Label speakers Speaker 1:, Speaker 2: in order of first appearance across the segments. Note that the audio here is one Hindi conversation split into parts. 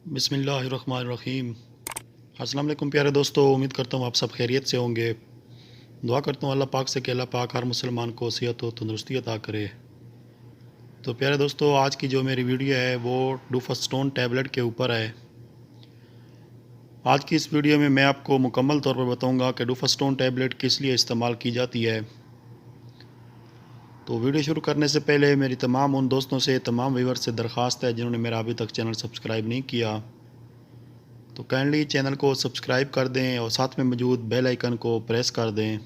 Speaker 1: बिस्मिल्लाहिर्रहमानिर्रहीम। अस्सलाम वालेकुम प्यारे दोस्तों, उम्मीद करता हूँ आप सब खैरियत से होंगे। दुआ करता हूँ अल्लाह पाक से कि अल्लाह पाक हर मुसलमान को सेहत और तंदुरुस्ती अता करे। तो प्यारे दोस्तों, आज की जो मेरी वीडियो है वो डूफास्टोन टैबलेट के ऊपर है। आज की इस वीडियो में मैं आपको मुकम्मल तौर पर बताऊँगा कि डूफास्टोन टैबलेट किस लिए इस्तेमाल की जाती है। तो वीडियो शुरू करने से पहले मेरी तमाम उन दोस्तों से, तमाम व्यूअर्स से दरख्वास्त है जिन्होंने मेरा अभी तक चैनल सब्सक्राइब नहीं किया, तो काइंडली चैनल को सब्सक्राइब कर दें और साथ में मौजूद बेल आइकन को प्रेस कर दें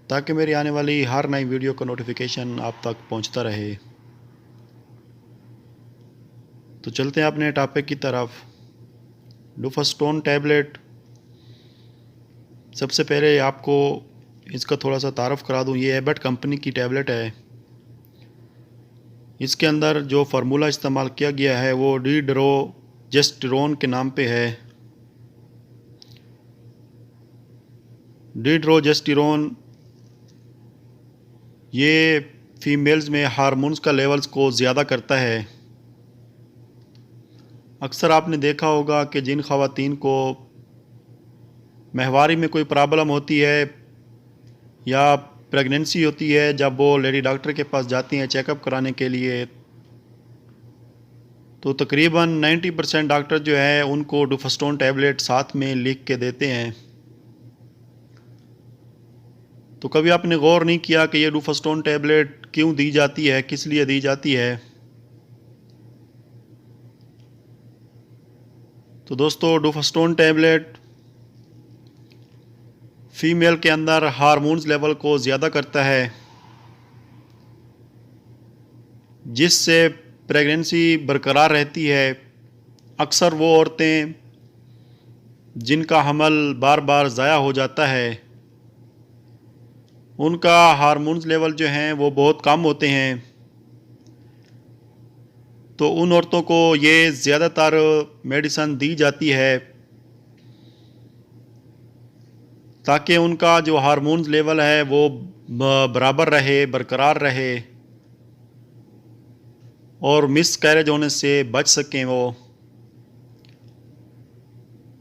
Speaker 1: ताकि मेरी आने वाली हर नई वीडियो का नोटिफिकेशन आप तक पहुंचता रहे। तो चलते हैं अपने टॉपिक की तरफ। डूफास्टोन टैबलेट, सबसे पहले आपको इसका थोड़ा सा तारफ़ करा दूं। ये एबट कंपनी की टैबलेट है। इसके अंदर जो फार्मूला इस्तेमाल किया गया है वो डीड्रोजेस्टेरोन के नाम पे है। डीड्रोजेस्टेरोन ये फीमेल्स में हार्मोन्स का लेवल्स को ज़्यादा करता है। अक्सर आपने देखा होगा कि जिन ख़वातीन को माहवारी में कोई प्रॉब्लम होती है या प्रेगनेंसी होती है, जब वो लेडी डॉक्टर के पास जाती हैं चेकअप कराने के लिए, तो तकरीबन 90% डॉक्टर जो है उनको डूफास्टोन टैबलेट साथ में लिख के देते हैं। तो कभी आपने गौर नहीं किया कि ये डूफास्टोन टैबलेट क्यों दी जाती है, किस लिए दी जाती है। तो दोस्तों, डूफास्टोन टैबलेट फ़ीमेल के अंदर हार्मोन्स लेवल को ज़्यादा करता है, जिससे प्रेगनेंसी बरकरार रहती है। अक्सर वो औरतें जिनका हमल बार बार ज़ाया हो जाता है, उनका हार्मोन्स लेवल जो हैं वो बहुत कम होते हैं। तो उन औरतों को ये ज़्यादातर मेडिसन दी जाती है ताकि उनका जो हार्मोन्स लेवल है वो बराबर रहे, बरकरार रहे और मिस कैरेज होने से बच सकें वो।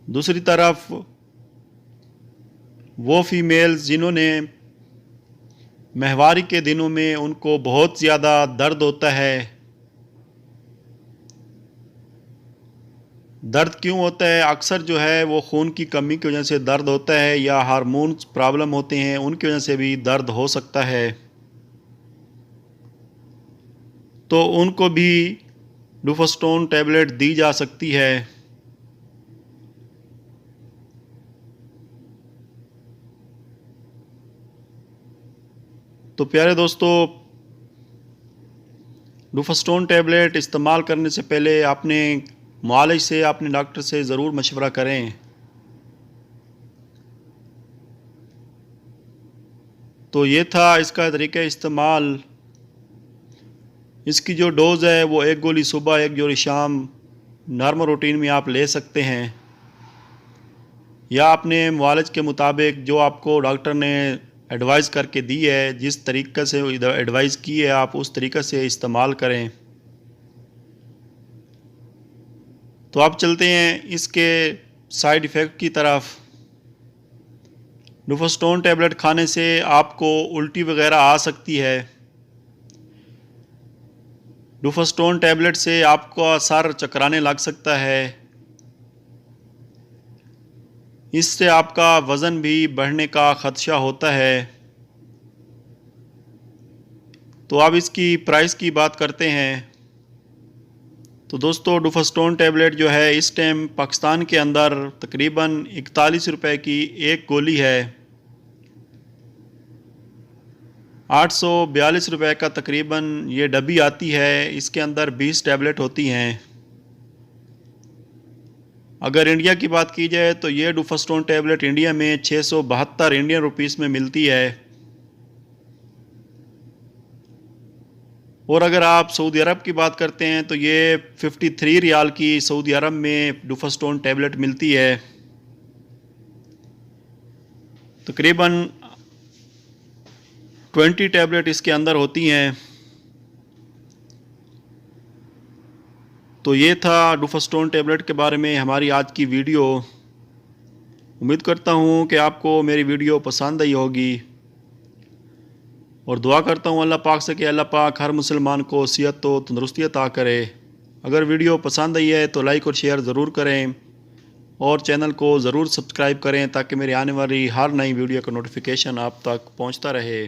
Speaker 1: दूसरी तरफ वो फीमेल्स जिन्होंने माहवारी के दिनों में उनको बहुत ज़्यादा दर्द होता है। दर्द क्यों होता है? अक्सर जो है वो खून की कमी की वजह से दर्द होता है या हार्मोन्स प्रॉब्लम होते हैं, उनकी वजह से भी दर्द हो सकता है। तो उनको भी डूफास्टोन टैबलेट दी जा सकती है। तो प्यारे दोस्तों, डूफास्टोन टैबलेट इस्तेमाल करने से पहले आपने मुआलिज से, अपने डॉक्टर से ज़रूर मशवरा करें। तो ये था इसका तरीक़ा इस्तेमाल। इसकी जो डोज़ है वो एक गोली सुबह, एक गोली शाम नॉर्मल रूटीन में आप ले सकते हैं, या अपने मुआलिज के मुताबिक जो आपको डॉक्टर ने एडवाइस करके दी है, जिस तरीक़े से एडवाइस की है आप उस तरीक़े से इस्तेमाल करें। तो आप चलते हैं इसके साइड इफ़ेक्ट की तरफ। डूफास्टोन टैबलेट खाने से आपको उल्टी वग़ैरह आ सकती है। डूफास्टोन टैबलेट से आपका सर चकराने लग सकता है। इससे आपका वज़न भी बढ़ने का ख़दशा होता है। तो अब इसकी प्राइस की बात करते हैं। तो दोस्तों, डूफास्टोन टैबलेट जो है इस टाइम पाकिस्तान के अंदर तकरीबन 41 रुपए की एक गोली है। 842 रुपए का तकरीबन ये डब्बी आती है। इसके अंदर 20 टैबलेट होती हैं। अगर इंडिया की बात की जाए तो ये डूफास्टोन टैबलेट इंडिया में 672 इंडियन रुपीस में मिलती है। और अगर आप सऊदी अरब की बात करते हैं तो ये 53 रियाल की सऊदी अरब में डूफास्टोन टैबलेट मिलती है। तकरीबन 20 टैबलेट इसके अंदर होती हैं। तो ये था डुफास्टोन टैबलेट के बारे में हमारी आज की वीडियो। उम्मीद करता हूँ कि आपको मेरी वीडियो पसंद आई होगी और दुआ करता हूँ अल्लाह पाक से कि अल्लाह पाक हर मुसलमान को सेहत तो तंदुरुस्ती अता करे। अगर वीडियो पसंद आई है तो लाइक और शेयर ज़रूर करें और चैनल को ज़रूर सब्सक्राइब करें ताकि मेरी आने वाली हर नई वीडियो का नोटिफिकेशन आप तक पहुँचता रहे।